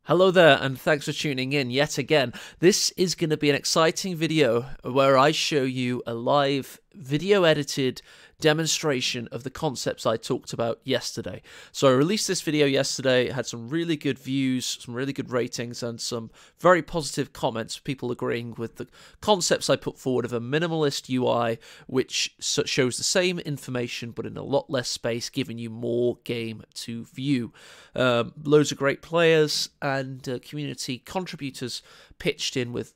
Hello there, and thanks for tuning in yet again. This is going to be an exciting video where I show you a live video edited demonstration of the concepts I talked about yesterday. So I released this video yesterday, it had some really good views, some really good ratings, and some very positive comments, people agreeing with the concepts I put forward of a minimalist UI, which shows the same information but in a lot less space, giving you more game to view. Loads of great players and community contributors pitched in with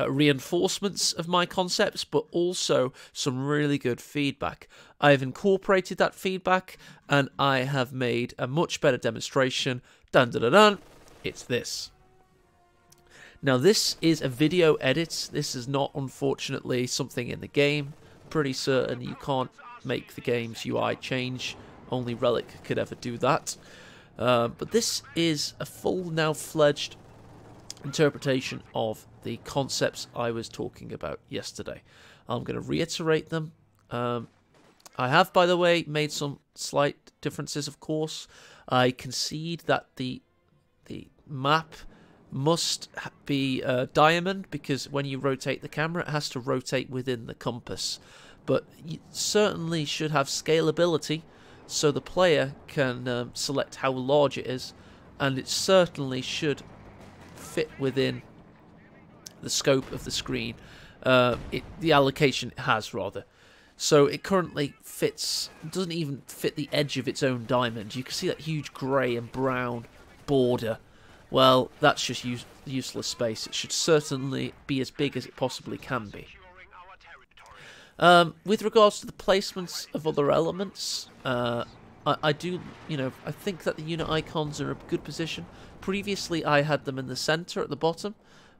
reinforcements of my concepts, but also some really good feedback. I've incorporated that feedback and I have made a much better demonstration. Dun dun dun dun. It's this. Now this is a video edit. This is not, unfortunately, something in the game. Pretty certain you can't make the game's UI change. Only Relic could ever do that. But this is a full, now-fledged interpretation of the concepts I was talking about yesterday. I'm going to reiterate them. I have, by the way, made some slight differences, of course. I concede that the map must be diamond, because when you rotate the camera, it has to rotate within the compass. But you certainly should have scalability, so the player can select how large it is, and it certainly should fit within the scope of the screen, the allocation it has, rather. So it currently doesn't even fit the edge of its own diamond. You can see that huge grey and brown border. Well, that's just useless space. It should certainly be as big as it possibly can be. With regards to the placements of other elements, I do, I think that the unit icons are in a good position. Previously, I had them in the center at the bottom,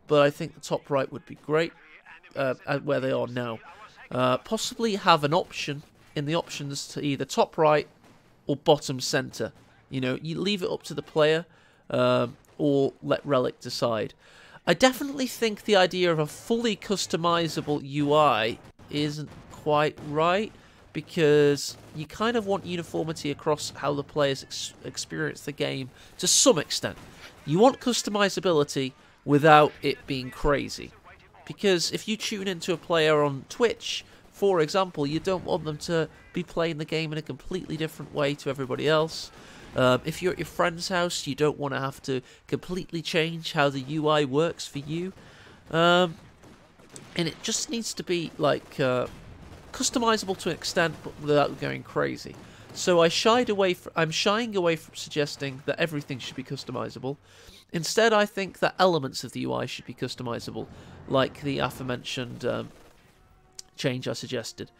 but I think the top right would be great where they are now. Possibly have an option in the options to either top right or bottom center. You leave it up to the player or let Relic decide. I definitely think the idea of a fully customizable UI isn't quite right, because you kind of want uniformity across how the players experience the game to some extent. You want customizability without it being crazy. Because if you tune into a player on Twitch, for example, you don't want them to be playing the game in a completely different way to everybody else. If you're at your friend's house, you don't want to have to completely change how the UI works for you. And it just needs to be like customizable to an extent, but without going crazy. So I'm shying away from suggesting that everything should be customizable. Instead, I think that elements of the UI should be customizable, like the aforementioned change I suggested.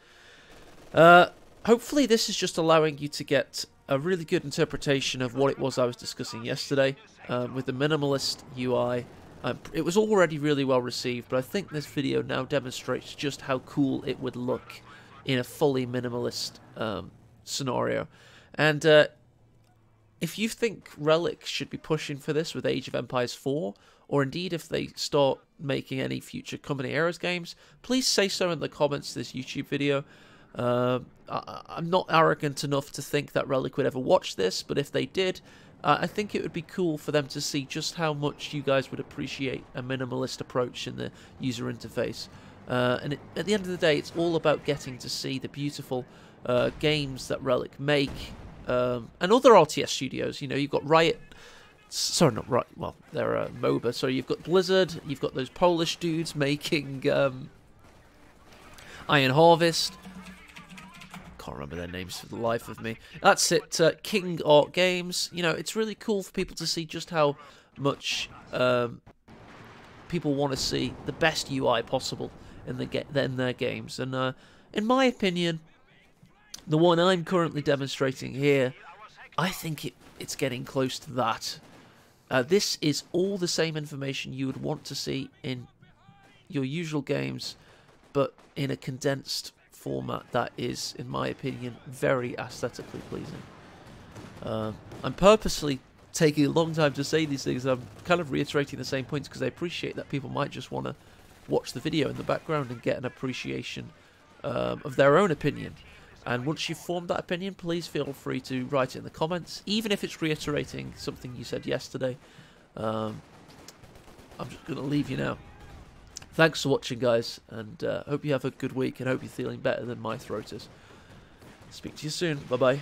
Hopefully this is just allowing you to get a really good interpretation of what it was I was discussing yesterday with the minimalist UI. It was already really well received, but I think this video now demonstrates just how cool it would look in a fully minimalist scenario. And if you think Relic should be pushing for this with Age of Empires 4, or indeed if they start making any future Company Heroes games, please say so in the comments to this YouTube video. I'm not arrogant enough to think that Relic would ever watch this, but if they did, I think it would be cool for them to see just how much you guys would appreciate a minimalist approach in the user interface. And at the end of the day, it's all about getting to see the beautiful games that Relic make, and other RTS studios. You've got Riot. Sorry, not Riot. Well, they're a MOBA. So you've got Blizzard. You've got those Polish dudes making Iron Harvest. Can't remember their names for the life of me. That's it. King Art Games. It's really cool for people to see just how much people want to see the best UI possible in their games. And in my opinion, the one I'm currently demonstrating here, I think it's getting close to that. This is all the same information you would want to see in your usual games, but in a condensed format that is, in my opinion, very aesthetically pleasing. I'm purposely taking a long time to say these things. I'm kind of reiterating the same points because I appreciate that people might just want to watch the video in the background and get an appreciation of their own opinion. And once you've formed that opinion, please feel free to write it in the comments, even if it's reiterating something you said yesterday. I'm just going to leave you now. Thanks for watching, guys, and hope you have a good week, and hope you're feeling better than my throat is. Speak to you soon. Bye-bye.